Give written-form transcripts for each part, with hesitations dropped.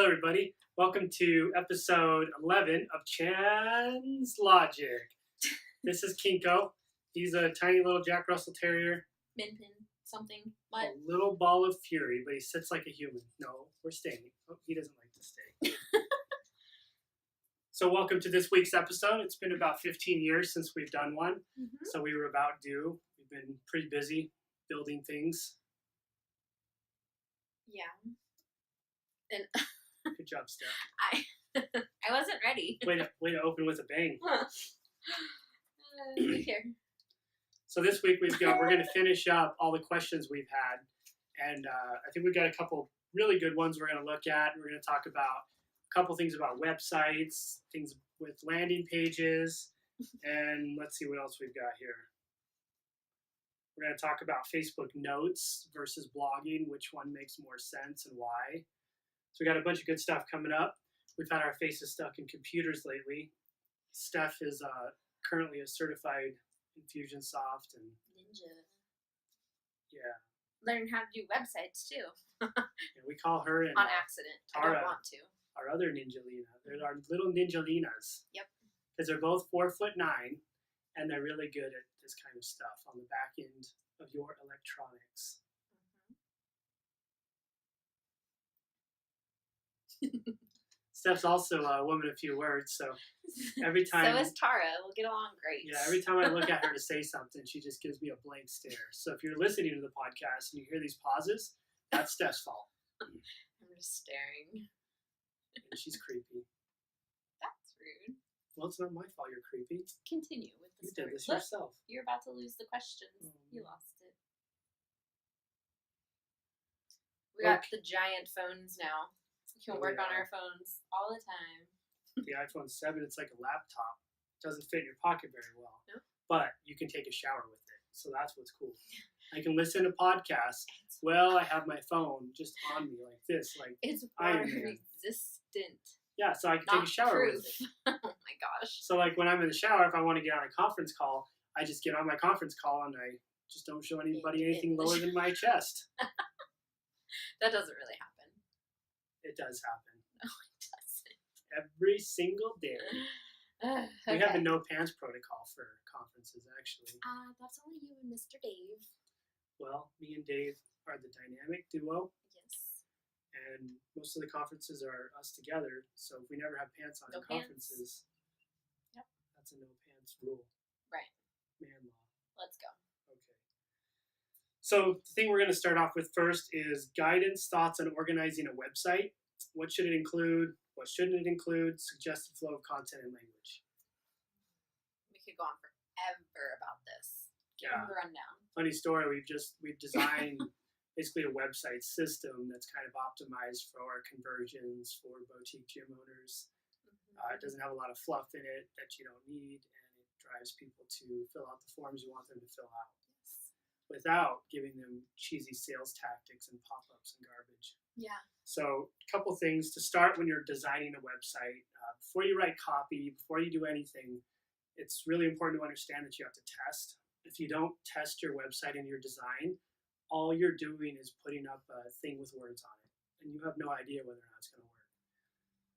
Hello, everybody. Welcome to episode 11 of Chan's Logic. This is Kinko. He's a tiny little Jack Russell Terrier. Min Pin, something. A What? little ball of fury, but he sits like a human. No, we're staying. Oh, he doesn't like to stay. So welcome to this week's episode. It's been about 15 years since we've done one. Mm-hmm. So we were about due. We've been pretty busy building things. Yeah. And Good job, Steph. I wasn't ready. Way to open with a bang. Here. So this week we're going to finish up all the questions we've had, and I think we've got a couple really good ones we're going to look at. We're going to talk about a couple things about websites, things with landing pages, and let's see what else we've got here. We're going to talk about Facebook Notes versus blogging, which one makes more sense and why. So we got a bunch of good stuff coming up. We've had our faces stuck in computers lately. Steph is currently a certified Infusionsoft and Ninja. yeah. Learn how to do websites too. And we call her and On accident. I Tara. don't want to. our other Ninjalina. They're our little Ninjalinas. Yep. Because they're both 4'9", and they're really good at this kind of stuff on the back end of your electronics. Mm-hmm. Steph's also a woman of few words, so every time. So is Tara. We'll get along great. Yeah, every time I look at her to say something, she just gives me a blank stare. So if you're listening to the podcast and you hear these pauses, that's Steph's fault. I'm just staring. And she's creepy. That's rude. Well, it's not my fault you're creepy. Continue with the You story. did this Look, yourself. you're about to lose the questions. You lost it. We got the giant phones now. We can work on our phones all the time. The iPhone 7, it's like a laptop. It doesn't fit in your pocket very well. No. But you can take a shower with it. So that's what's cool. I can listen to podcasts. Well, I have my phone just on me like this. Like it's Iron water Man. resistant. Yeah, so I can Not take a shower proof. with it. Oh my gosh. So like when I'm in the shower, if I want to get on a conference call, I just get on my conference call and I just don't show anybody anything lower than my chest. That doesn't really happen. It does happen. No, it doesn't. Every single day. Okay. We have a no pants protocol for conferences, actually. That's only you and Mr. Dave. Well, me and Dave are the dynamic duo, Yes. and most of the conferences are us together. So if we never have pants on No in conferences, Yep. that's a no pants rule. Right. Man law. Let's go. Okay. So the thing we're going to start off with first is guidance, thoughts on organizing a website. What should it include? What shouldn't it include? Suggested flow of content and language. We could go on forever about this. Give Yeah. me the rundown. Funny story. We've designed basically a website system that's kind of optimized for conversions for boutique gym owners. It doesn't have a lot of fluff in it that you don't need, and it drives people to fill out the forms you want them to fill out without giving them cheesy sales tactics and pop-ups and garbage. Yeah. So a couple things to start when you're designing a website. Before you write copy, before you do anything, it's really important to understand that you have to test. If you don't test your website and your design, all you're doing is putting up a thing with words on it, and you have no idea whether or not it's going to work.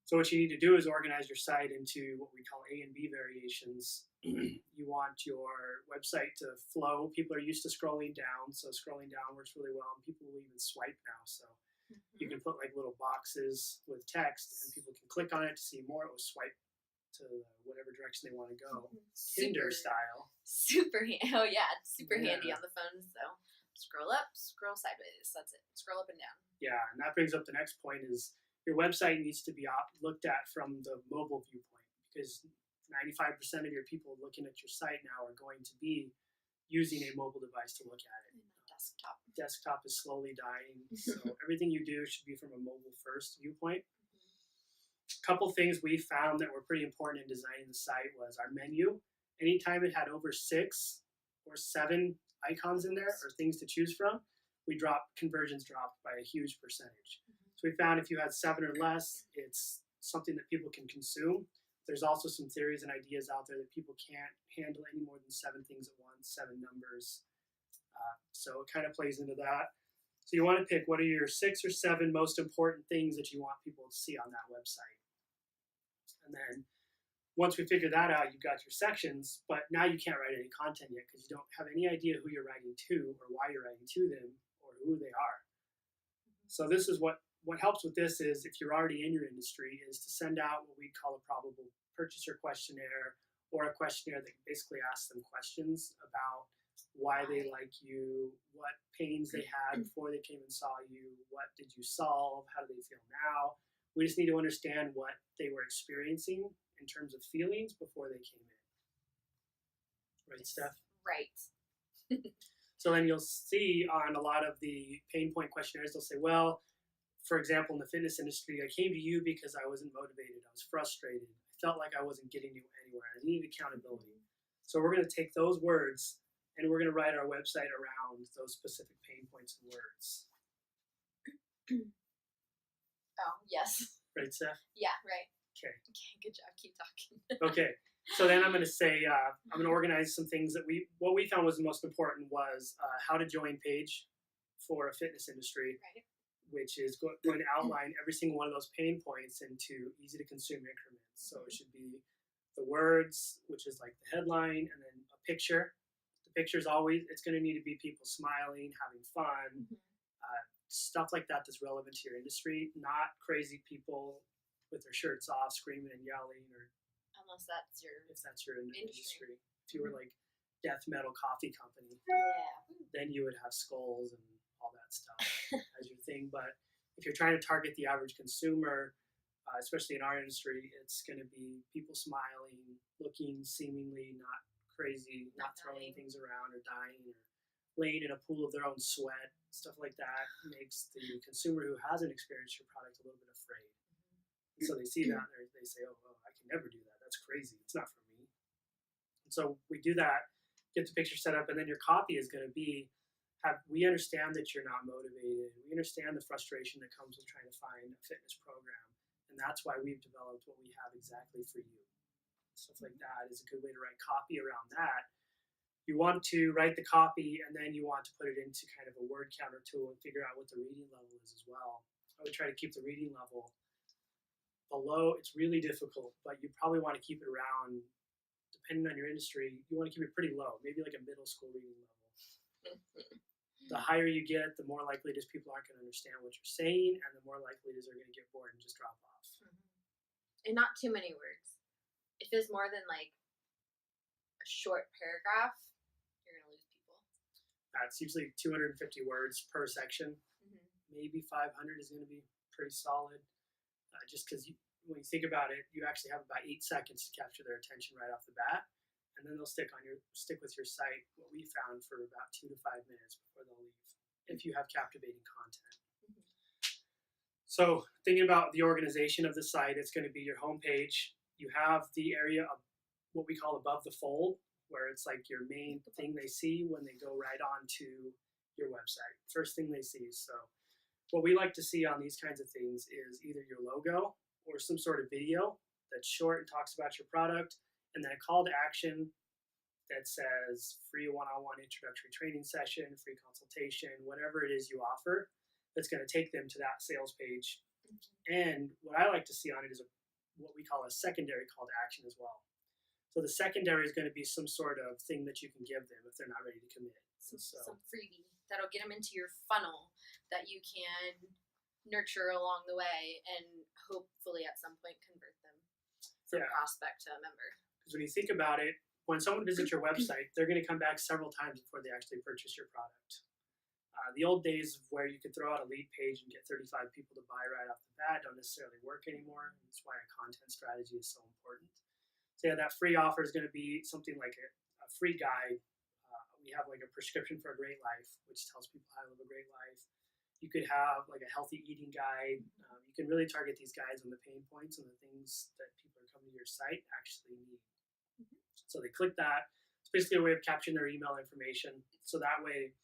So what you need to do is organize your site into what we call A and B variations. You want your website to flow. People are used to scrolling down, so scrolling down works really well, and people will even swipe now. So you can put like little boxes with text, and people can click on it to see more. It will swipe to whatever direction they want to go. Tinder style. Super handy. Oh yeah, it's super Yeah. handy on the phones though. Scroll up, scroll sideways. That's it. Scroll up and down. Yeah, and that brings up the next point is your website needs to be looked at from the mobile viewpoint, because 95% of your people looking at your site now are going to be using a mobile device to look at it. Desktop. Desktop is slowly dying, so everything you do should be from a mobile first viewpoint. A couple things we found that were pretty important in designing the site was our menu. Anytime it had over 6 or 7 icons in there or things to choose from, conversions dropped by a huge percentage. So we found if you had 7 or less, it's something that people can consume. There's also some theories and ideas out there that people can't handle any more than 7 things at once, 7 numbers. So it kind of plays into that. So you want to pick what are your 6 or 7 most important things that you want people to see on that website. And then once we figure that out, you've got your sections, but now you can't write any content yet because you don't have any idea who you're writing to or why you're writing to them or who they are. So this is what helps with this is if you're already in your industry is to send out what we call a probable purchaser questionnaire or a questionnaire that basically asks them questions about why they like you, what pains they had before they came and saw you, what did you solve, how do they feel now. We just need to understand what they were experiencing in terms of feelings before they came in. Right, Steph? Right. So then you'll see on a lot of the pain point questionnaires, they'll say, well, for example, in the fitness industry, I came to you because I wasn't motivated. I was frustrated. I felt like I wasn't getting you anywhere. I needed accountability. So we're going to take those words and we're going to write our website around those specific pain points and words. Oh, yes. Right, Steph? Yeah, right. Okay. Okay, good job. Keep talking. Okay. So then I'm going to say, I'm going to organize some things that what we found was the most important was how to join page for a fitness industry, Right. which is going to outline every single one of those pain points into easy to consume increments. So it should be the words, which is like the headline, and then a picture. The picture is always, it's going to need to be people smiling, having fun, stuff like that that's relevant to your industry, not crazy people with their shirts off, screaming and yelling, or unless that's your if that's your industry. If you were Mhm. like death metal coffee company, yeah. then you would have skulls and all that stuff as your thing. But if you're trying to target the average consumer, especially in our industry, it's going to be people smiling, looking seemingly not crazy, not throwing dying. things around or dying or laying in a pool of their own sweat. Stuff like that makes the consumer who hasn't experienced your product a little bit afraid. And so they see that and they say, oh, I can never do that. That's crazy. It's not for me. And so we do that, get the picture set up, and then your copy is going to be, we understand that you're not motivated. We understand the frustration that comes with trying to find a fitness program. And that's why we've developed what we have exactly for you. Stuff like that is a good way to write copy around that. You want to write the copy and then you want to put it into kind of a word counter tool and figure out what the reading level is as well. I would try to keep the reading level below. It's really difficult, but you probably want to keep it around, depending on your industry, you want to keep it pretty low, maybe like a middle school reading level. The higher you get, the more likely it is people aren't going to understand what you're saying, and the more likely it is they're going to get bored and just drop off. And not too many words. If it's more than like a short paragraph, you're going to lose people. It's usually 250 words per section. Maybe 500 is going to be pretty solid. Just because when you think about it, you actually have about 8 seconds to capture their attention right off the bat, and then they'll stick with your site. What we found for about 2 to 5 minutes before they'll leave, if you have captivating content. So thinking about the organization of the site, it's going to be your homepage. You have the area of what we call above the fold, where it's like your main thing they see when they go right on to your website. First thing they see. So what we like to see on these kinds of things is either your logo or some sort of video that's short and talks about your product, and then a call to action that says free one-on-one introductory training session, free consultation, whatever it is you offer, that's going to take them to that sales page. And what I like to see on it is what we call a secondary call to action as well. So the secondary is going to be some sort of thing that you can give them if they're not ready to commit. Some freebie that'll get them into your funnel that you can nurture along the way and hopefully at some point convert them from prospect to a member. Because when you think about it, when someone visits your website, they're going to come back several times before they actually purchase your product. The old days where you could throw out a lead page and get 35 people to buy right off the bat don't necessarily work anymore. That's why a content strategy is so important. So yeah, that free offer is going to be something like a free guide. We have like a prescription for a great life, which tells people how to live a great life. You could have like a healthy eating guide. You can really target these guides on the pain points and the things that people are coming to your site actually need. So they click that. It's basically a way of capturing their email information. So that way,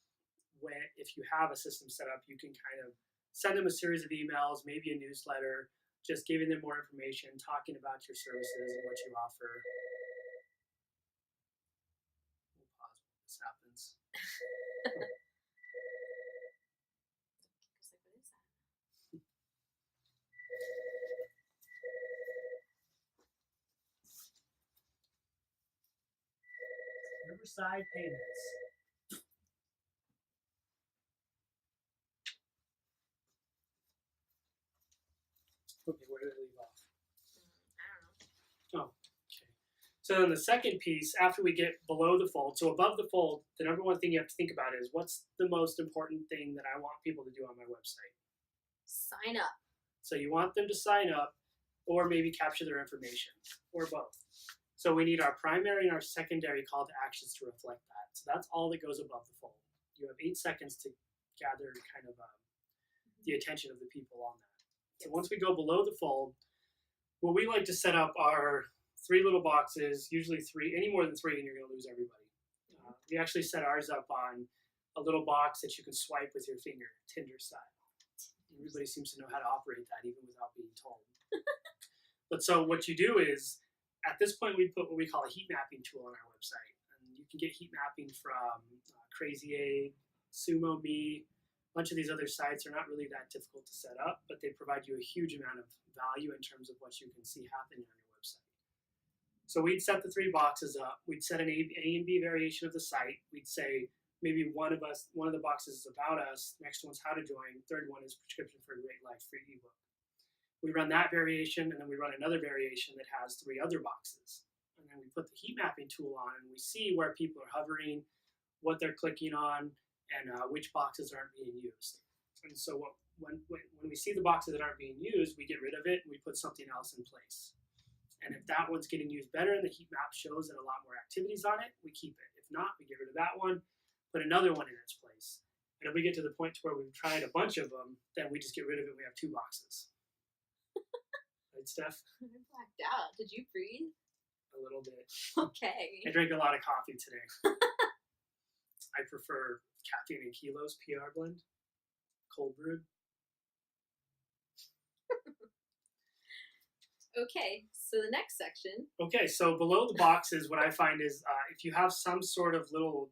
if you have a system set up, you can kind of send them a series of emails, maybe a newsletter, just giving them more information, talking about your services and what you offer. We'll pause when this happens. Riverside Payments. Okay, where did I leave off? I don't know. Oh, okay. So then the second piece, after we get below the fold, so above the fold, the number one thing you have to think about is what's the most important thing that I want people to do on my website? Sign up. So you want them to sign up or maybe capture their information or both. So we need our primary and our secondary call to actions to reflect that. So that's all that goes above the fold. You have 8 seconds to gather kind of the attention of the people on that. So once we go below the fold, what we like to set up are 3 little boxes, usually 3, any more than 3 and you're going to lose everybody. We actually set ours up on a little box that you can swipe with your finger, Tinder style. Everybody seems to know how to operate that even without being told. But so what you do is, at this point, we put what we call a heat mapping tool on our website. And you can get heat mapping from Crazy Aid, Sumo Me, a bunch of these other sites are not really that difficult to set up, but they provide you a huge amount of value in terms of what you can see happening on your website. So we'd set the 3 boxes up. We'd set an A and B variation of the site. We'd say maybe one of the boxes is about us, next one's how to join, third one is prescription for a great life, free ebook. We run that variation, and then we run another variation that has 3 other boxes. And then we put the heat mapping tool on, and we see where people are hovering, what they're clicking on, and which boxes aren't being used. And so when we see the boxes that aren't being used, we get rid of it, and we put something else in place. And if that one's getting used better, and the heat map shows that a lot more activities on it, we keep it. If not, we get rid of that one, put another one in its place. And if we get to the point where we've tried a bunch of them, then we just get rid of it, we have 2 boxes. Right, Steph? I blacked out. Did you breathe? A little bit. Okay. I drank a lot of coffee today. I prefer caffeine in kilos, PR blend, cold brewed. Okay, so the next section. Okay, so below the boxes, what I find is if you have some sort of little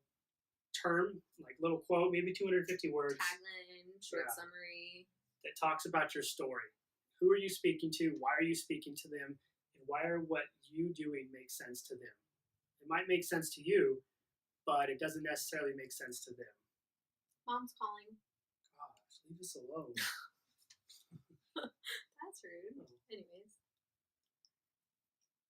term, like little quote, maybe 250 words. Tagline, short summary. That talks about your story. Who are you speaking to? Why are you speaking to them? And why are what you doing make sense to them? It might make sense to you, but it doesn't necessarily make sense to them. Mom's calling. Gosh, leave us alone. That's rude. Anyways.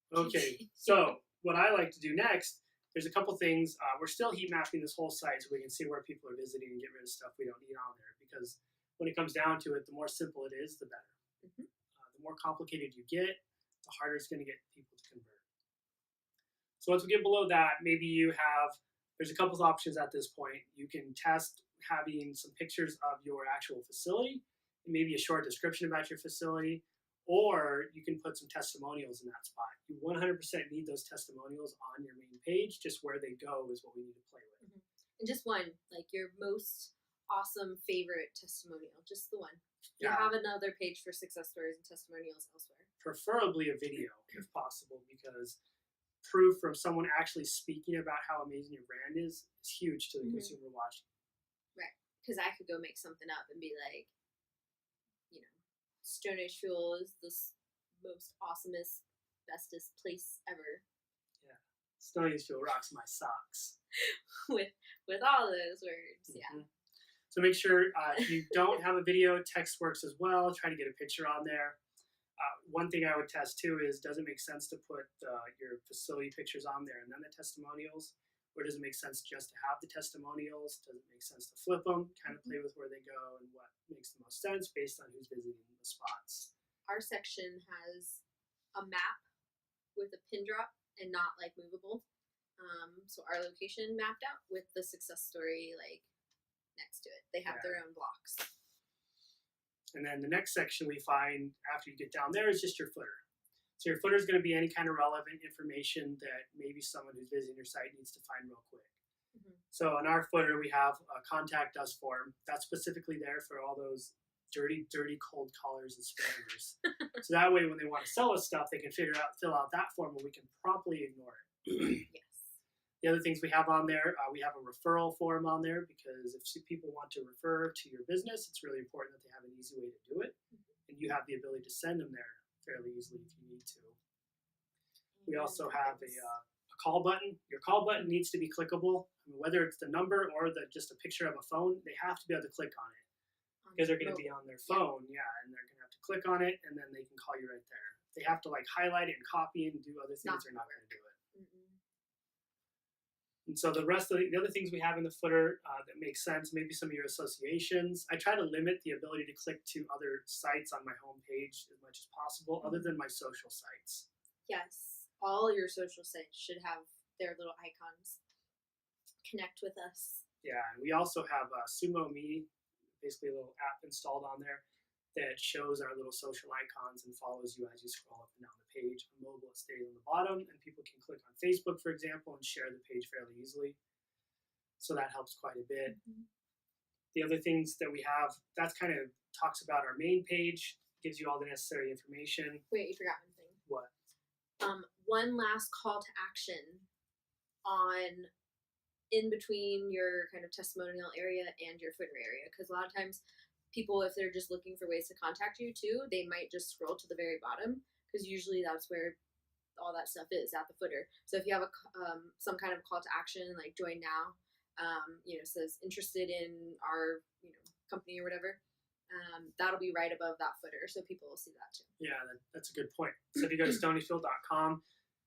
Okay, so what I like to do next, there's a couple things. We're still heat mapping this whole site so we can see where people are visiting and get rid of stuff we don't need on there. Because when it comes down to it, the more simple it is, the better. Mm-hmm. The more complicated you get, the harder it's going to get people to convert. So once we get below that, maybe there's a couple of options at this point. You can test having some pictures of your actual facility, and maybe a short description about your facility, or you can put some testimonials in that spot. You 100% need those testimonials on your main page. Just where they go is what we need to play with. Mm-hmm. And just one, like your most awesome favorite testimonial, just the one. You have another page for success stories and testimonials elsewhere. Preferably a video, if possible, because proof from someone actually speaking about how amazing your brand is huge to the consumer watching. Right. Because I could go make something up and be like, Stone Age Fuel is the most awesomest, bestest place ever. Yeah. Stone Age Fuel rocks my socks. with all those words, yeah. So make sure if you don't have a video, text works as well. Try to get a picture on there. One thing I would test too is, does it make sense to put your facility pictures on there and then the testimonials? Or does it make sense just to have the testimonials? Does it make sense to flip them, kind of play with where they go and what makes the most sense based on who's visiting the spots? Our section has a map with a pin drop and not like movable. So our location mapped out with the success story like next to it. They have their own blocks. And then the next section we find after you get down there is just your footer. So your footer is going to be any kind of relevant information that maybe someone who's visiting your site needs to find real quick. Mm-hmm. So in our footer, we have a contact us form. That's specifically there for all those dirty cold callers and spammers. So that way when they want to sell us stuff, they can fill out that form and we can promptly ignore it. Yes. The other things we have on there, we have a referral form on there because if people want to refer to your business, it's really important that they have an easy way to do it. Mm-hmm. And you have the ability to send them there fairly easily if you need to. We also have a call button. Your call button needs to be clickable. I mean, whether it's the number or just a picture of a phone, they have to be able to click on it because they're going to be on their phone, and they're going to have to click on it, and then they can call you right there. They have to like highlight it and copy it and do other things. They're not going to do it. And so the rest of the other things we have in the footer that make sense, maybe some of your associations. I try to limit the ability to click to other sites on my homepage as much as possible, other than my social sites. Yes, all your social sites should have their little icons. Connect with us. Yeah, and we also have Sumo Me, basically a little app installed on there that shows our little social icons and follows you as you scroll up and down the page. On mobile, it stays on the bottom, and people can click on Facebook, for example, and share the page fairly easily. So that helps quite a bit. The other things that we have, that's kind of talks about our main page, gives you all the necessary information. Wait, you forgot one thing. What? One last call to action on in between your kind of testimonial area and your footer area, because a lot of times people, if they're just looking for ways to contact you too, they might just scroll to the very bottom, because usually that's where all that stuff is, at the footer. So if you have a some kind of call to action like join now, says interested in our company or whatever, that'll be right above that footer, so people will see that too. Yeah, that's a good point. So if you go to stonyfield.com,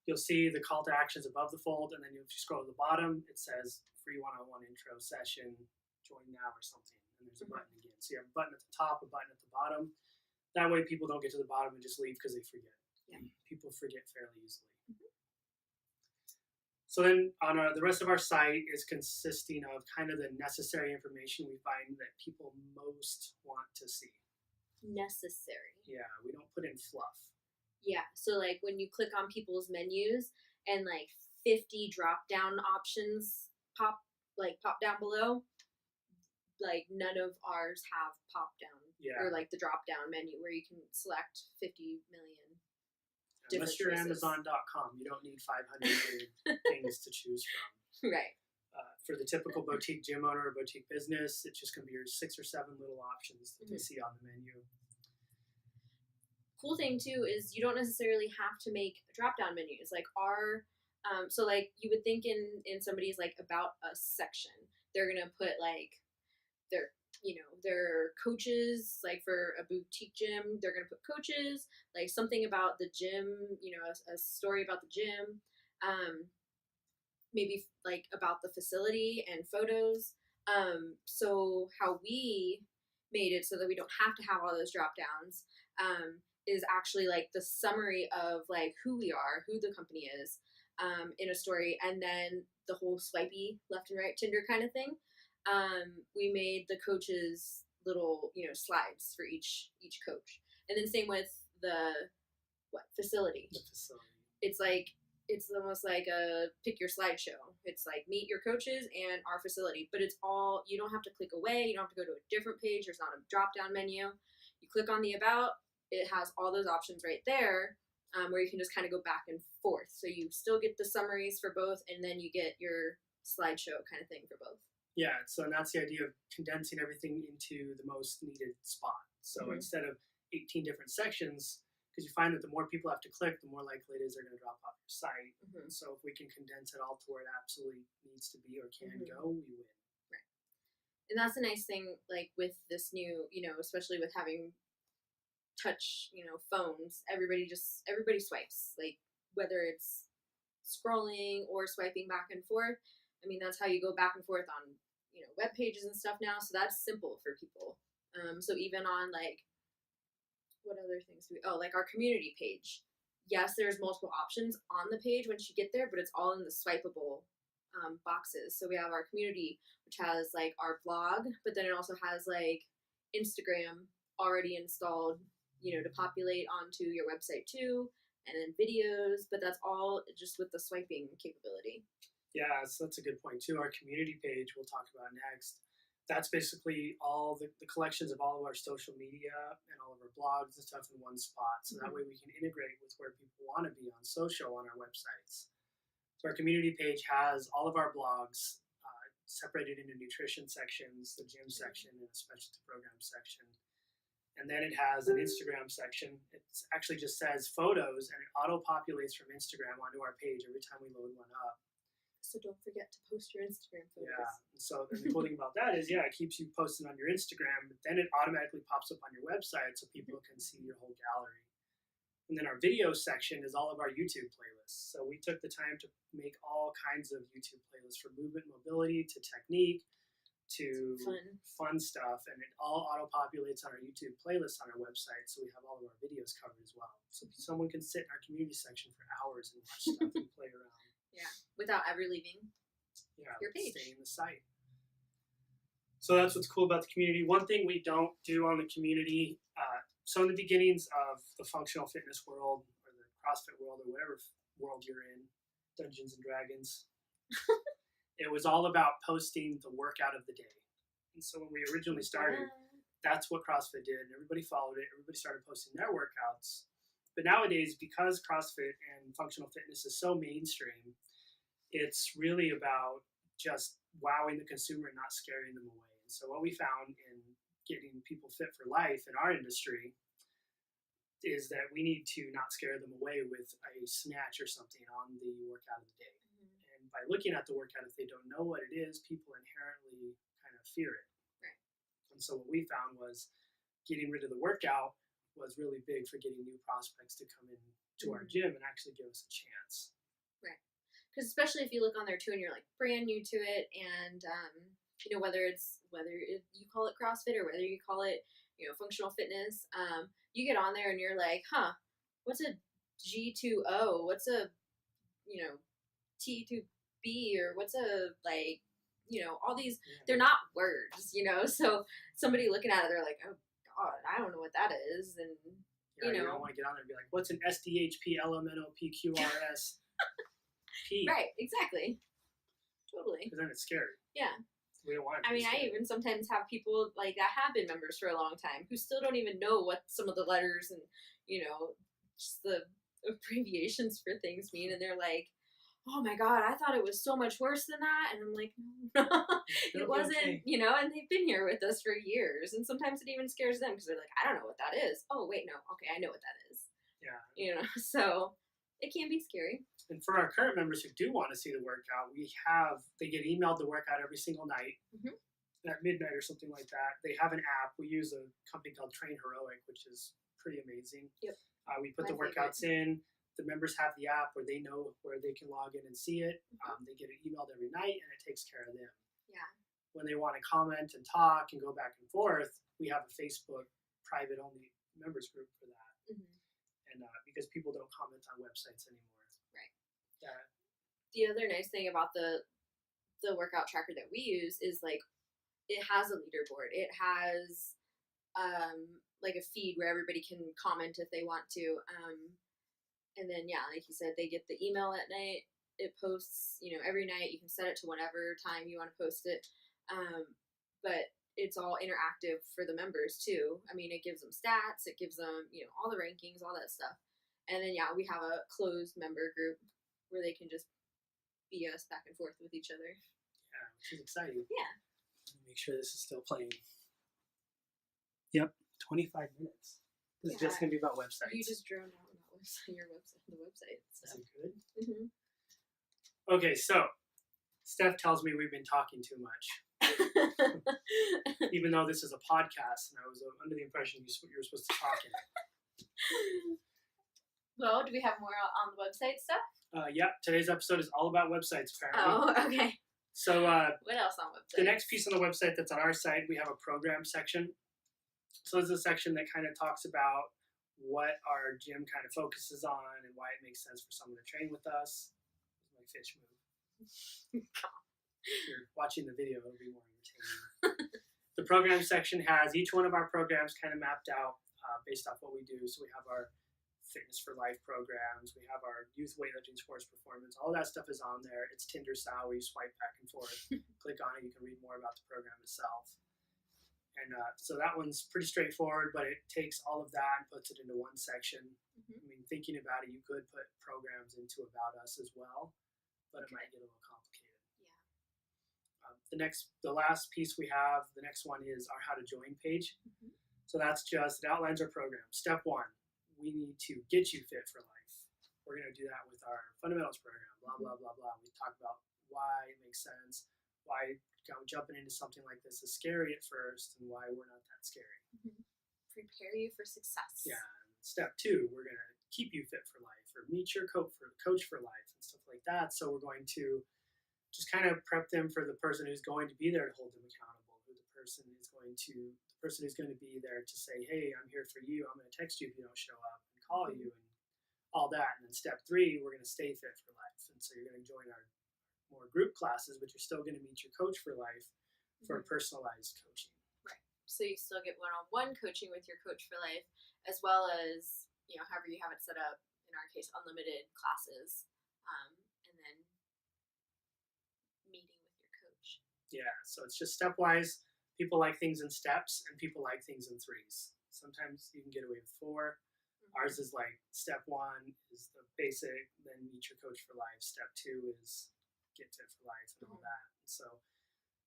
you'll see the call to actions above the fold, and then if you scroll to the bottom, it says free one-on-one intro session, join now or something. And there's a button again. So you have a button at the top, a button at the bottom. That way people don't get to the bottom and just leave because they forget. Yeah. People forget fairly easily. So then on the rest of our site is consisting of kind of the necessary information we find that people most want to see. Necessary. Yeah, we don't put in fluff. Yeah, so like when you click on people's menus and like 50 drop down options pop down below, like none of ours have pop down or like the drop down menu where you can select 50 million. Unless you're Amazon.com, you don't need 500 things to choose from. Right. For the typical boutique gym owner or boutique business, it's just going to be your 6 or 7 little options that they see on the menu. Cool thing too is you don't necessarily have to make drop down menus. Like so like you would think in somebody's like about us section, they're gonna put like their coaches, like for a boutique gym, they're gonna put coaches, like something about the gym, a story about the gym, maybe like about the facility and photos. So how we made it so that we don't have to have all those drop downs is actually like the summary of like who we are, who the company is, in a story, and then the whole swipey left and right Tinder kind of thing. We made the coaches little slides for each coach, and then same with the facility. The facility. It's almost like a pick your slideshow. It's like meet your coaches and our facility, but it's all, you don't have to click away. You don't have to go to a different page. There's not a drop down menu. You click on the about. It has all those options right there, where you can just kind of go back and forth. So you still get the summaries for both, and then you get your slideshow kind of thing for both. Yeah, so that's the idea of condensing everything into the most needed spot. So instead of 18 different sections, because you find that the more people have to click, the more likely it is they're going to drop off your site. So if we can condense it all to where it absolutely needs to be or can go, we win. Right. And that's a nice thing, like with this new, especially with having touch, phones, everybody swipes, like whether it's scrolling or swiping back and forth. I mean, that's how you go back and forth on, web pages and stuff now. So that's simple for people. So even on like, what other things like our community page. Yes, there's multiple options on the page once you get there, but it's all in the swipeable boxes. So we have our community, which has like our blog, but then it also has like Instagram already installed, to populate onto your website too, and then videos, but that's all just with the swiping capability. Yeah, so that's a good point too. Our community page we'll talk about next. That's basically all the collections of all of our social media and all of our blogs and stuff in one spot. So that way we can integrate with where people want to be on social on our websites. So our community page has all of our blogs separated into nutrition sections, the gym section, and a specialty program section. And then it has an Instagram section. It actually just says photos, and it auto-populates from Instagram onto our page every time we load one up. So don't forget to post your Instagram photos. Yeah. So the cool thing about that is, it keeps you posted on your Instagram, but then it automatically pops up on your website so people can see your whole gallery. And then our video section is all of our YouTube playlists. So we took the time to make all kinds of YouTube playlists, from movement mobility to technique to fun stuff, and it all auto-populates on our YouTube playlist on our website, so we have all of our videos covered as well. So someone can sit in our community section for hours and watch stuff and play around. Yeah, without ever leaving your page. Stay in the site. So that's what's cool about the community. One thing we don't do on the community, so in the beginnings of the functional fitness world, or the CrossFit world, or whatever world you're in, Dungeons and Dragons, it was all about posting the workout of the day. And so when we originally started, that's what CrossFit did, and everybody followed it. Everybody started posting their workouts. But nowadays, because CrossFit and functional fitness is so mainstream, it's really about just wowing the consumer and not scaring them away. And so what we found in getting people fit for life in our industry is that we need to not scare them away with a snatch or something on the workout of the day. And by looking at the workout, if they don't know what it is, people inherently kind of fear it. Right. And so what we found was getting rid of the workout was really big for getting new prospects to come in to our gym and actually give us a chance. Right. Because especially if you look on there too and you're like brand new to it, and whether you call it CrossFit or whether you call it functional fitness, you get on there and you're like, what's a G2O? What's a T2B, or what's a all these, they're not words, so somebody looking at it, they're like, oh God, I don't know what that is. And you don't want to get on there and be like, what's an SDHP LMNOPQRS P? Right, exactly. Totally. Because then it's scary. Yeah. We don't want it to I even sometimes have people like that have been members for a long time who still don't even know what some of the letters and just the abbreviations for things mean, and they're like, oh my God, I thought it was so much worse than that. And I'm like, no, it wasn't, okay. And they've been here with us for years. And sometimes it even scares them because they're like, I don't know what that is. Oh, wait, no. Okay, I know what that is. Yeah. So it can be scary. And for our current members who do want to see the workout, they get emailed the workout every single night at midnight or something like that. They have an app. We use a company called Train Heroic, which is pretty amazing. Yep. We put the workouts in. The members have the app where they know where they can log in and see it. They get it emailed every night, and it takes care of them. Yeah. When they want to comment and talk and go back and forth, we have a Facebook private-only members group for that. And because people don't comment on websites anymore. Right. Yeah. The other nice thing about the workout tracker that we use is like it has a leaderboard. It has like a feed where everybody can comment if they want to. And then, like you said, they get the email at night. It posts, every night. You can set it to whatever time you want to post it. But it's all interactive for the members, too. I mean, it gives them stats. It gives them, all the rankings, all that stuff. And then, we have a closed member group where they can just BS back and forth with each other. Yeah, which is exciting. Yeah. Make sure this is still playing. Yep, 25 minutes. This is just going to be about websites. You just droned out. The website. So. Is it good? Mm-hmm. Okay, so Steph tells me we've been talking too much. Even though this is a podcast, and I was under the impression you were supposed to talk in it. Well, do we have more on the website stuff? Yeah, today's episode is all about websites, apparently. Oh, okay. So what else on website? The next piece on the website that's on our site, we have a program section. So it's a section that kind of talks about what our gym kind of focuses on and why it makes sense for someone to train with us. My fish move. If you're watching the video, it'll be more entertaining. The program section has each one of our programs kind of mapped out based off what we do. So we have our Fitness for Life programs. We have our youth weightlifting sports performance. All that stuff is on there. It's Tinder style where you swipe back and forth. Click on it. You can read more about the program itself. And so that one's pretty straightforward, but it takes all of that and puts it into one section. I mean, thinking about it, you could put programs into About Us as well, but it might get a little complicated. Yeah. The last piece we have, the next one is our How to Join page. So that's just, it outlines our program. Step 1, we need to get you fit for life. We're going to do that with our fundamentals program, blah, blah, blah, blah. We talk about why it makes sense, why jumping into something like this is scary at first, and why we're not that scary. Prepare you for success. Yeah. Step 2, we're going to keep you fit for life, or meet your coach for life and stuff like that. So we're going to just kind of prep them for the person who's going to be there to hold them accountable, or the person who's going to be there to say, hey, I'm here for you. I'm going to text you if you don't show up, and call you, and all that. And then step 3, we're going to stay fit for life. And so you're going to join our more group classes, but you're still going to meet your coach for life for personalized coaching. Right. So you still get one-on-one coaching with your coach for life, as well as, however you have it set up, in our case, unlimited classes, and then meeting with your coach. Yeah, so it's just stepwise. People like things in steps, and people like things in 3s. Sometimes you can get away with 4. Ours is like step 1 is the basic, then meet your coach for life. Step 2 is get fit for life and all that. So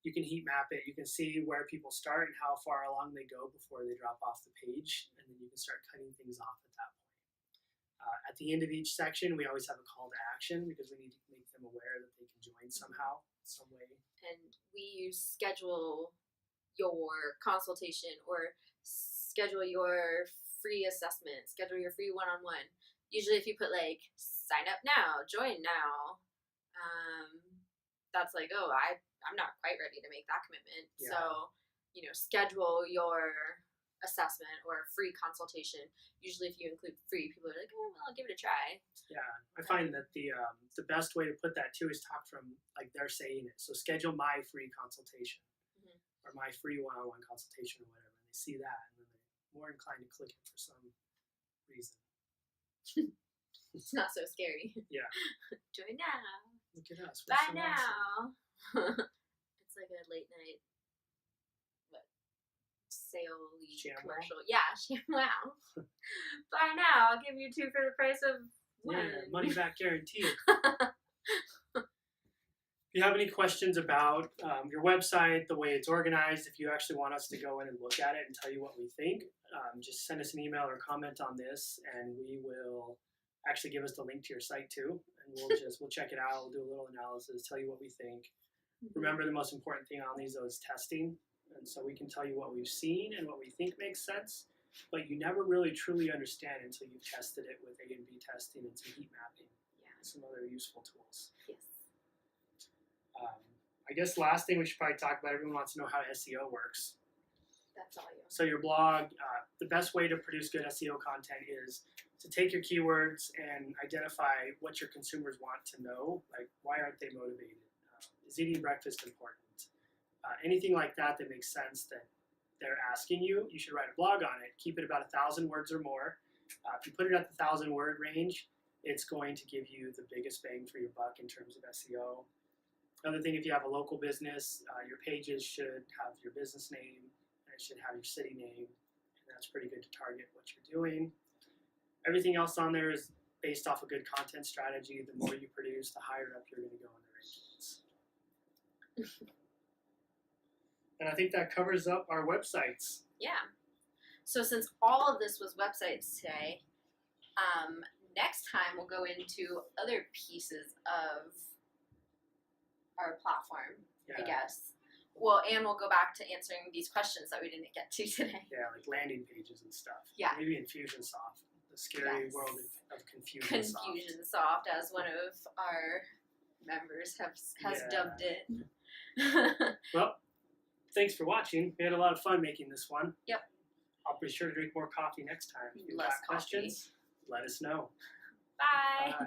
you can heat map it. You can see where people start and how far along they go before they drop off the page, and then you can start cutting things off at that point. At the end of each section, we always have a call to action because we need to make them aware that they can join somehow, some way. And we schedule your consultation or schedule your free assessment, schedule your free one-on-one. Usually if you put like sign up now, join now, that's like, oh, I'm not quite ready to make that commitment. Yeah. So, schedule your assessment or free consultation. Usually if you include free, people are like, oh, well, I'll give it a try. Yeah, I find that the best way to put that too is talk from like they're saying it. So schedule my free consultation or my free one-on-one consultation or whatever. And they see that, and then they're more inclined to click it for some reason. It's not so scary. Yeah. Join now. Look at us. Buy so now. It's like a late night sale commercial. Yeah, wow. Buy now. I'll give you 2 for the price of 1. Yeah, money back guarantee. If you have any questions about your website, the way it's organized, if you actually want us to go in and look at it and tell you what we think, just send us an email or comment on this, and we will actually give us the link to your site too, and we'll check it out. We'll do a little analysis, tell you what we think. Remember, the most important thing on these though is testing, and so we can tell you what we've seen and what we think makes sense, but you never really truly understand until you've tested it with A and B testing and some heat mapping, and some other useful tools. Yes. I guess the last thing we should probably talk about, everyone wants to know how SEO works. That's all you. So your blog, the best way to produce good SEO content is to take your keywords and identify what your consumers want to know. Like, why aren't they motivated? Is eating breakfast important? Anything like that makes sense that they're asking you, you should write a blog on it. Keep it about 1,000 words or more. If you put it at the 1,000 word range, it's going to give you the biggest bang for your buck in terms of SEO. Another thing, if you have a local business, your pages should have your business name, and it should have your city name, and that's pretty good to target what you're doing. Everything else on there is based off a good content strategy. The more you produce, the higher up you're going to go in the rankings. And I think that covers up our websites. Yeah. So since all of this was websites today, next time we'll go into other pieces of our platform, I guess. Well, and we'll go back to answering these questions that we didn't get to today. Yeah, like landing pages and stuff. Yeah. Maybe Infusionsoft, the scary world of Confusionsoft. Confusionsoft, as one of our members has dubbed it. Well, thanks for watching. We had a lot of fun making this one. Yep. I'll be sure to drink more coffee next time. If you've got questions, let us know. Bye. Bye.